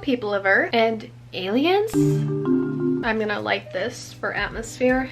people of Earth and aliens. I'm gonna light this for atmosphere.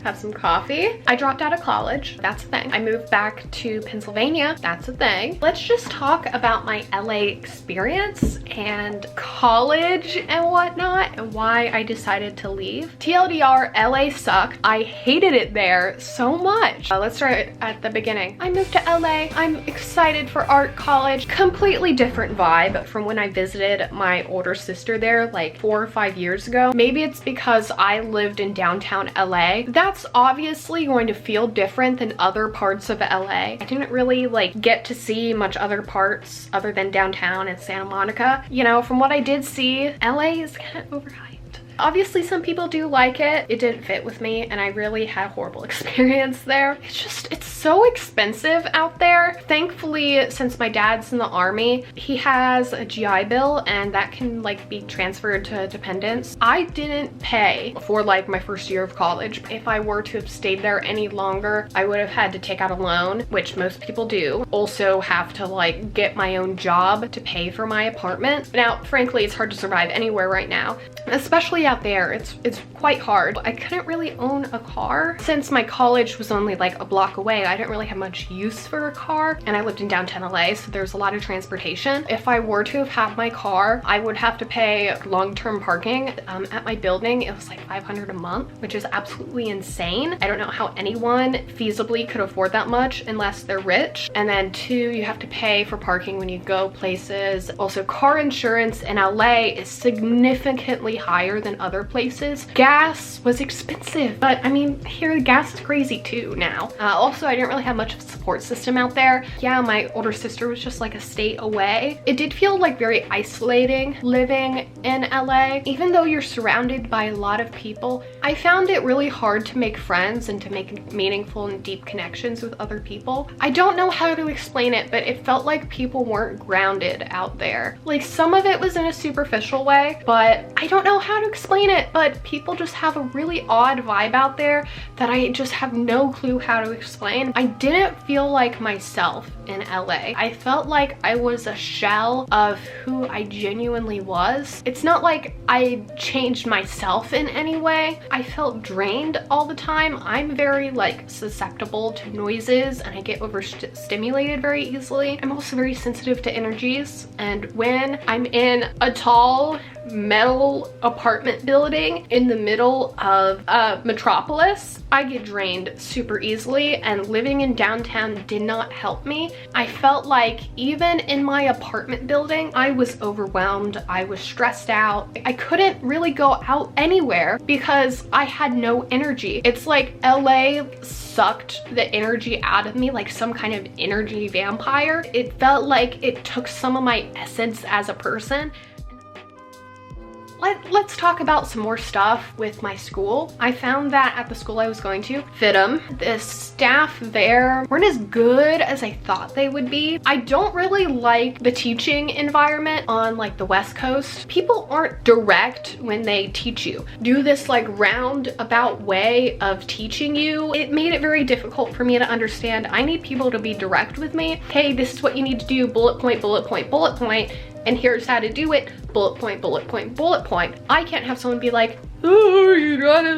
Have some coffee. I dropped out of college. That's a thing. I moved back to Pennsylvania. That's a thing. Let's just talk about my LA experience and college and whatnot and why I decided to leave. TLDR, LA sucked. I hated it there so much. Let's start at the beginning. I moved to LA. I'm excited for art college. Completely different vibe from when I visited my older sister there like 4 or 5 years ago. Maybe it's because I lived in downtown LA. That's obviously going to feel different than other parts of LA. I didn't really like get to see much other parts other than downtown and Santa Monica. You know, from what I did see, LA is kind of overhyped. Obviously some people do like it. It didn't fit with me and I really had a horrible experience there. It's so expensive out there. Thankfully, since my dad's in the army, he has a GI Bill and that can like be transferred to dependents. I didn't pay for like my first year of college. If I were to have stayed there any longer, I would have had to take out a loan, which most people do. Also have to like get my own job to pay for my apartment. Now, frankly, it's hard to survive anywhere right now, especially out there. It's quite hard. I couldn't really own a car. Since my college was only like a block away, I didn't really have much use for a car, and I lived in downtown LA, so there's a lot of transportation. If I were to have had my car, I would have to pay long-term parking. At my building, it was like $500 a month, which is absolutely insane. I don't know how anyone feasibly could afford that much unless they're rich. And then 2, you have to pay for parking when you go places. Also, car insurance in LA is significantly higher than other places. Gas was expensive, but I mean, here gas is crazy too now. Also, I didn't really have much of a support system out there. Yeah, my older sister was just like a state away. It did feel like very isolating living in LA. Even though you're surrounded by a lot of people, I found it really hard to make friends and to make meaningful and deep connections with other people. I don't know how to explain it, but it felt like people weren't grounded out there. Like, some of it was in a superficial way, but I don't know how to explain it, but people just have a really odd vibe out there that I just have no clue how to explain. I didn't feel like myself in LA. I felt like I was a shell of who I genuinely was. It's not like I changed myself in any way. I felt drained all the time. I'm very like susceptible to noises and I get overstimulated very easily. I'm also very sensitive to energies, and when I'm in a tall metal apartment building in the middle of a metropolis, I get drained super easily, and living in downtown did not help me. I felt like even in my apartment building, I was overwhelmed. I was stressed out. I couldn't really go out anywhere because I had no energy. It's like LA sucked the energy out of me like some kind of energy vampire. It felt like it took some of my essence as a person. Let's talk about some more stuff with my school. I found that at the school I was going to, Fidm, the staff there weren't as good as I thought they would be. I don't really like the teaching environment on like the West Coast. People aren't direct when they teach you. Do this like roundabout way of teaching you. It made it very difficult for me to understand. I need people to be direct with me. Hey, this is what you need to do, bullet point, bullet point, bullet point, and here's how to do it, bullet point, bullet point, bullet point. I can't have someone be like, oh, you gotta,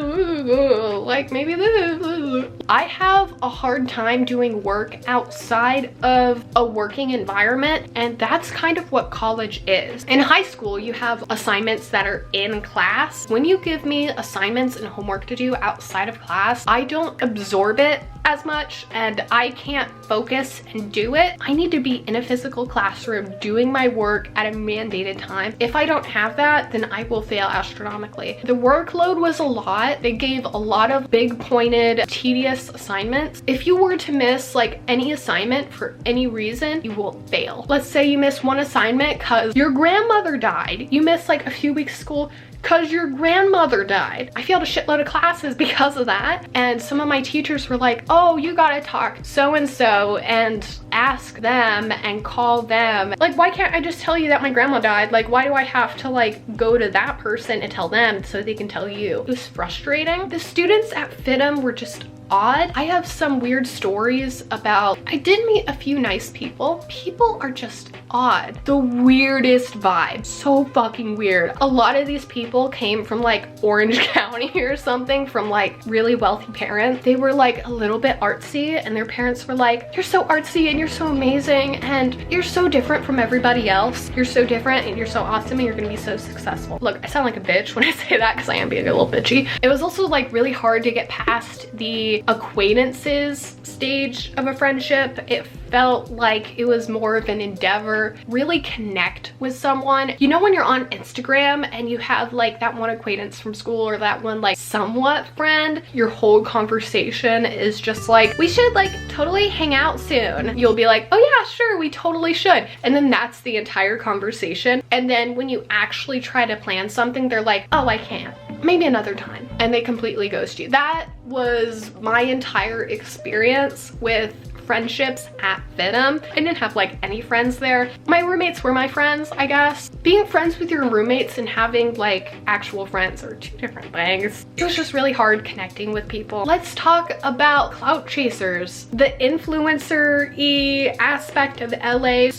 like maybe this. I have a hard time doing work outside of a working environment, and that's kind of what college is. In high school, you have assignments that are in class. When you give me assignments and homework to do outside of class, I don't absorb it as much and I can't focus and do it. I need to be in a physical classroom doing my work at a mandated time. If I don't have that, then I will fail astronomically. The workload was a lot. They gave a lot of big pointed, tedious assignments. If you were to miss like any assignment for any reason, you will fail. Let's say you miss one assignment because your grandmother died. You miss like a few weeks of school because your grandmother died. I failed a shitload of classes because of that. And some of my teachers were like, oh, you gotta talk so-and-so and ask them and call them. Like, why can't I just tell you that my grandma died? Like, why do I have to like go to that person and tell them so they can tell you? It was frustrating. The students at Fidm were just odd. I have some weird stories about, I did meet a few nice people. People are just odd. The weirdest vibe. So fucking weird. A lot of these people came from like Orange County or something, from like really wealthy parents. They were like a little bit artsy, and their parents were like, you're so artsy and you're so amazing and you're so different from everybody else. You're so different and you're so awesome and you're gonna be so successful. Look, I sound like a bitch when I say that because I am being a little bitchy. It was also like really hard to get past the acquaintances stage of a friendship. It felt like it was more of an endeavor, really connect with someone. You know when you're on Instagram and you have like that one acquaintance from school or that one like somewhat friend, your whole conversation is just like, we should like totally hang out soon. You'll be like, oh yeah, sure, we totally should. And then that's the entire conversation. And then when you actually try to plan something, they're like, oh, I can't. Maybe another time. And they completely ghost you. That was my entire experience with friendships at Fidm. I didn't have like any friends there. My roommates were my friends, I guess. Being friends with your roommates and having like actual friends are two different things. It was just really hard connecting with people. Let's talk about clout chasers. The influencer-y aspect of LA.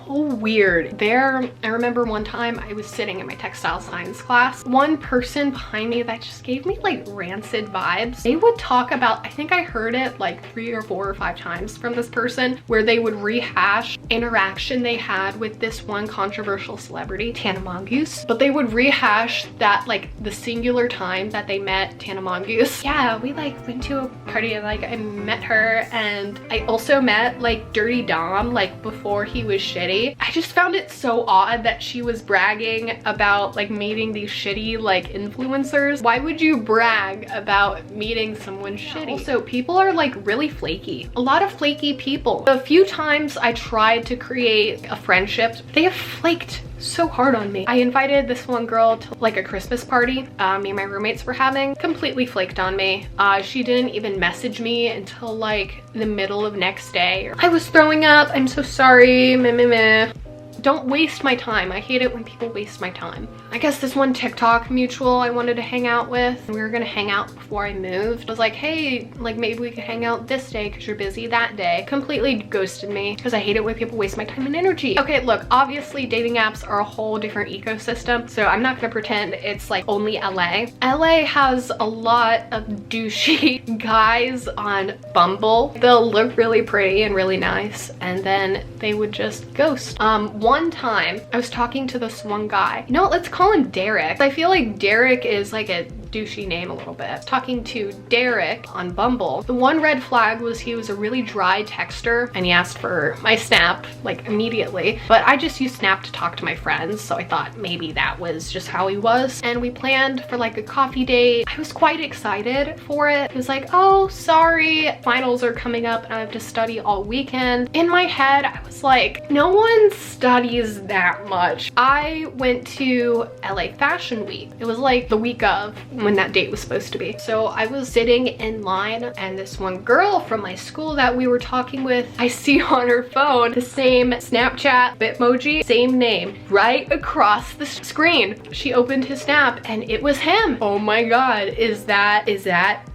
Weird. There, I remember one time I was sitting in my textile science class. One person behind me that just gave me like rancid vibes. They would talk about, I think I heard it like 3 or 4 or 5 times from this person, where they would rehash interaction they had with this one controversial celebrity, Tana Mongoose. But they would rehash that like the singular time that they met Tana Mongoose. Yeah, we like went to a party and like I met her, and I also met like Dirty Dom like before he was shitty. I just found it so odd that she was bragging about like meeting these shitty like influencers. Why would you brag about meeting someone shitty? Also, people are like really flaky. A lot of flaky people. The few times I tried to create a friendship, they have flaked so hard on me. I invited this one girl to like a Christmas party me and my roommates were having. Completely flaked on me. She didn't even message me until like the middle of next day. I was throwing up, I'm so sorry, meh meh meh. Don't waste my time. I hate it when people waste my time. I guess this one TikTok mutual I wanted to hang out with, we were gonna hang out before I moved. I was like, hey, like maybe we could hang out this day because you're busy that day. Completely ghosted me because I hate it when people waste my time and energy. Okay, look, obviously dating apps are a whole different ecosystem, so I'm not gonna pretend it's like only LA. LA has a lot of douchey guys on Bumble. They'll look really pretty and really nice, and then they would just ghost. One time I was talking to this one guy. You know what, let's call him Derek. I feel like Derek is like a douchey name a little bit. Talking to Derek on Bumble. The one red flag was he was a really dry texter and he asked for my Snap like immediately, but I just use Snap to talk to my friends, so I thought maybe that was just how he was. And we planned for like a coffee date. I was quite excited for it. It was like, oh, sorry, finals are coming up and I have to study all weekend. In my head, I was like, no one studies that much. I went to LA Fashion Week. It was like the week of when that date was supposed to be. So I was sitting in line and this one girl from my school that we were talking with, I see on her phone the same Snapchat Bitmoji, same name, right across the screen. She opened his Snap and it was him. Oh my God, is that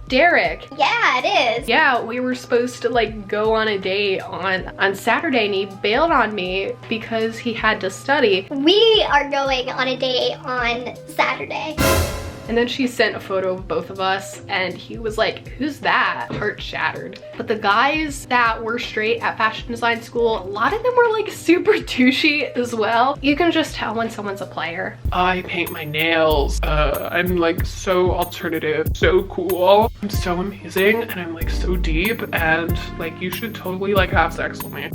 Derek? Yeah, it is. Yeah, we were supposed to like go on a date on Saturday and he bailed on me because he had to study. We are going on a date on Saturday. And then she sent a photo of both of us and he was like, who's that? Heart shattered. But the guys that were straight at fashion design school, a lot of them were like super douchey as well. You can just tell when someone's a player. I paint my nails. I'm like so alternative, so cool. I'm so amazing and I'm like so deep and like you should totally like have sex with me.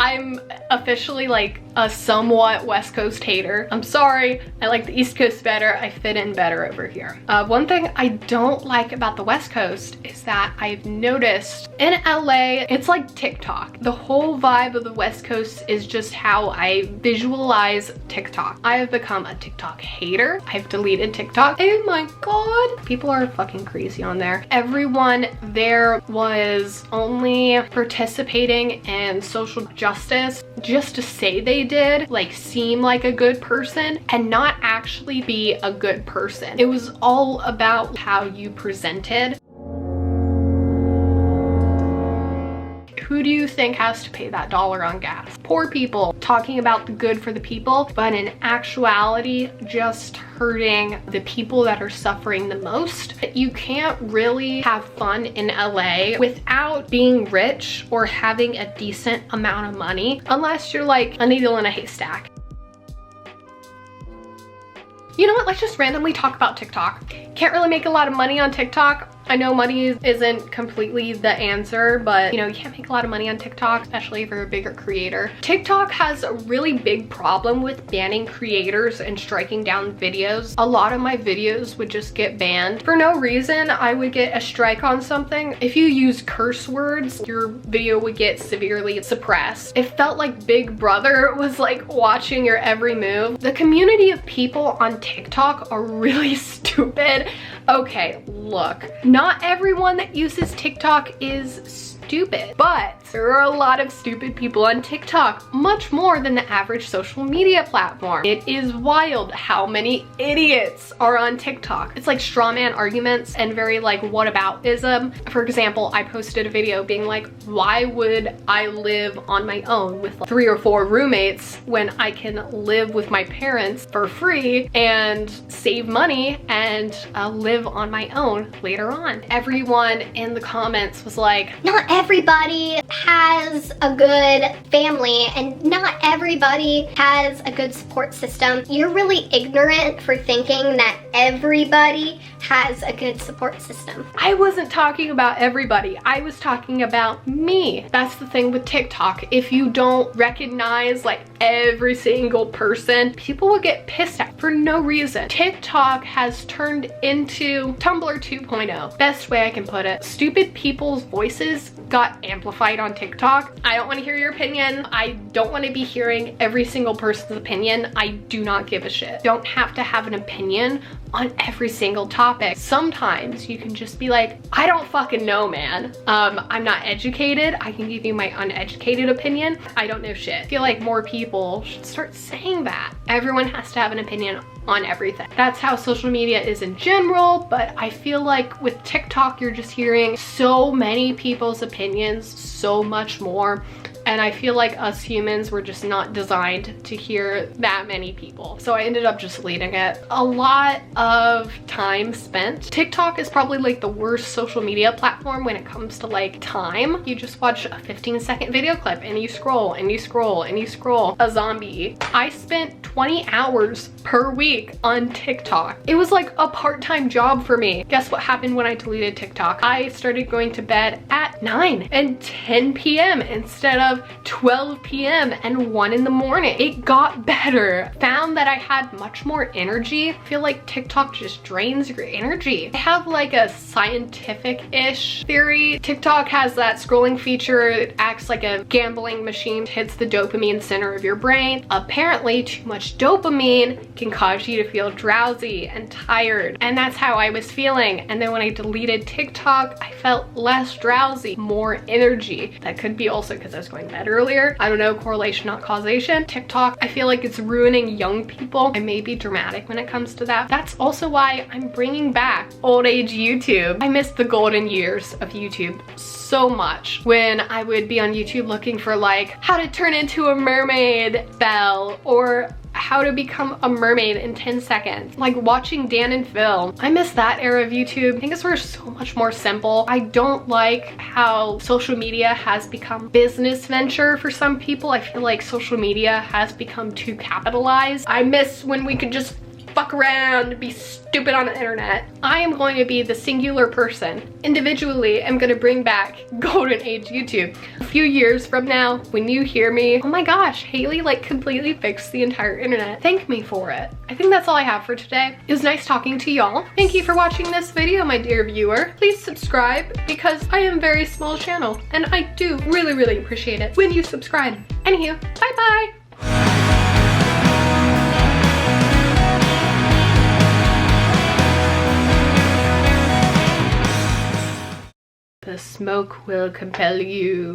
I'm officially like a somewhat West Coast hater. I'm sorry, I like the East Coast better. I fit in better over here. One thing I don't like about the West Coast is that I've noticed in LA, it's like TikTok. The whole vibe of the West Coast is just how I visualize TikTok. I have become a TikTok hater. I've deleted TikTok. Oh my God. People are fucking crazy on there. Everyone there was only participating in social justice just to say they did, like seem like a good person and not actually be a good person. It was all about how you presented. Who do you think has to pay that dollar on gas? Poor people, talking about the good for the people, but in actuality, just hurting the people that are suffering the most. You can't really have fun in LA without being rich or having a decent amount of money, unless you're like a needle in a haystack. You know what, let's just randomly talk about TikTok. Can't really make a lot of money on TikTok. I know money isn't completely the answer, but you know, you can't make a lot of money on TikTok, especially if you're a bigger creator. TikTok has a really big problem with banning creators and striking down videos. A lot of my videos would just get banned. For no reason, I would get a strike on something. If you use curse words, your video would get severely suppressed. It felt like Big Brother was like watching your every move. The community of people on TikTok are really stupid. Okay, look, not everyone that uses TikTok is stupid, but there are a lot of stupid people on TikTok, much more than the average social media platform. It is wild how many idiots are on TikTok. It's like straw man arguments and very like whataboutism. For example, I posted a video being like, why would I live on my own with like 3 or 4 roommates when I can live with my parents for free and save money and live on my own later on? Everyone in the comments was like, not everybody has a good family and not everybody has a good support system. You're really ignorant for thinking that everybody has a good support system. I wasn't talking about everybody. I was talking about me. That's the thing with TikTok. If you don't recognize like every single person, people will get pissed at for no reason. TikTok has turned into Tumblr 2.0. Best way I can put it. Stupid people's voices got amplified on TikTok. I don't want to hear your opinion. I don't want to be hearing every single person's opinion. I do not give a shit. Don't have to have an opinion on every single topic. Sometimes you can just be like, I don't fucking know, man. I'm not educated. I can give you my uneducated opinion. I don't know shit. I feel like more people should start saying that. Everyone has to have an opinion on everything. That's how social media is in general, but I feel like with TikTok, you're just hearing so many people's opinions, so much more. And I feel like us humans were just not designed to hear that many people. So I ended up just deleting it. A lot of time spent. TikTok is probably like the worst social media platform when it comes to like time. You just watch a 15-second video clip and you scroll and you scroll and you scroll. A zombie. I spent 20 hours per week on TikTok. It was like a part-time job for me. Guess what happened when I deleted TikTok? I started going to bed at 9 and 10 p.m. instead of 12 p.m. and 1 in the morning. It got better. Found that I had much more energy. I feel like TikTok just drains your energy. I have like a scientific-ish theory. TikTok has that scrolling feature. It acts like a gambling machine, hits the dopamine center of your brain. Apparently, too much dopamine can cause you to feel drowsy and tired. And that's how I was feeling. And then when I deleted TikTok, I felt less drowsy, more energy. That could be also because I was going to bed earlier. I don't know, correlation, not causation. TikTok, I feel like it's ruining young people. I may be dramatic when it comes to that. That's also why I'm bringing back old age YouTube. I miss the golden years of YouTube so much when I would be on YouTube looking for like how to turn into a mermaid spell or how to become a mermaid in 10 seconds. Like watching Dan and Phil. I miss that era of YouTube. Things were so much more simple. I don't like how social media has become business venture for some people. I feel like social media has become too capitalized. I miss when we could just fuck around, be stupid on the internet. I am going to be the singular person. Individually, I'm gonna bring back golden age YouTube. A few years from now, when you hear me, oh my gosh, Haley like completely fixed the entire internet. Thank me for it. I think that's all I have for today. It was nice talking to y'all. Thank you for watching this video, my dear viewer. Please subscribe because I am a very small channel and I do really, really appreciate it when you subscribe. Anywho, bye-bye. The smoke will compel you.